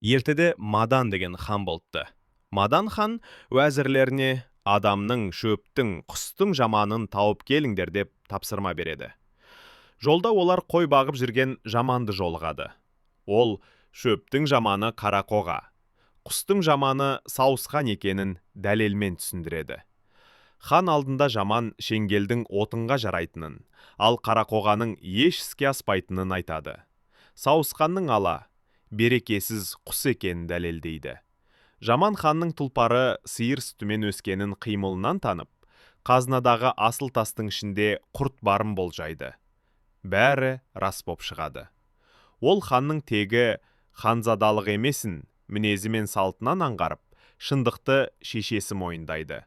Ертеде Мадан деген хан болыпты. Мадан хан уәзірлеріне адамның, шөптің, құстың жаманын тауып келіңдер деп тапсырма береді. Жолда олар қой бағып жүрген жаманды жолығады. Ол шөптің жаманы қарақоға, құстың жаманы сауысқан екенін дәлелмен түсіндіреді. Хан алдында жаман шеңгелдің отынға жарайтынын, ал қарақоғаның еш іске аспайтынын айтады. Сауысқанның ала, берекесіз құс екенін дәлелдейді. Жаман ханның тұлпары сиыр сүтімен өскенін қимылынан танып, қазынадағы асыл тастың ішінде құрт барын болжайды. Бәрі рас боп шығады. Ол ханның тегі ханзадалық емесін мінезі мен салтынан аңғарып, шындықты шешесі мойындайды.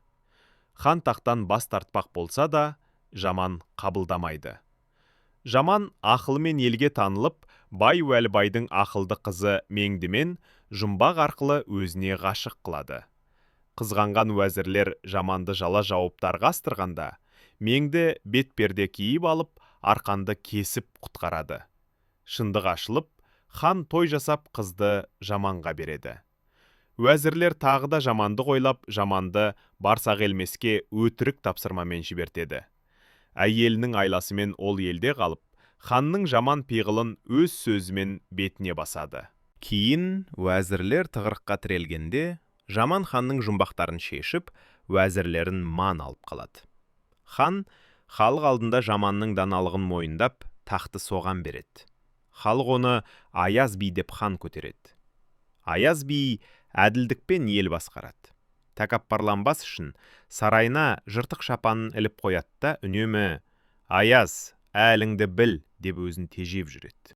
Хан тақтан бас тартпақ болса да, жаман қабылдамайды. Жаман ақылымен елге танылып, бай уәлібайдың ақылды қызы Меңдімен жұмбақ арқылы өзіне ғашық қылады. Қызғанған уәзірлер жаманды жала жауыптарға астырғанда, Меңді бетперде киіп алып, арқанды кесіп құтқарады. Шындық ашылып, хан той жасап қызды жаманға береді. Уәзірлер тағы да жаманды ойлап, жаманды барсақ елмеске өтірік тапсырмамен жібертеді. Әйелінің айласымен ол елде қалып, ханның жаман пиғылын өз сөзімен бетіне басады. Кейін уәзірлер тығырыққа тірелгенде, жаман ханның жұмбақтарын шешіп, уәзірлерін ман алып қалады. Хан халық алдында жаманның даналығын мойындап, тақты соған береді. Халық оны Аяз би деп хан көтереді. Аяз би әділдікпен ел басқарады. Тәкаппарланбас үшін сарайына жыртық шапанын іліп қояды да үнемі «Аяз, әліңді біл» деп өзін тежеп жүреді.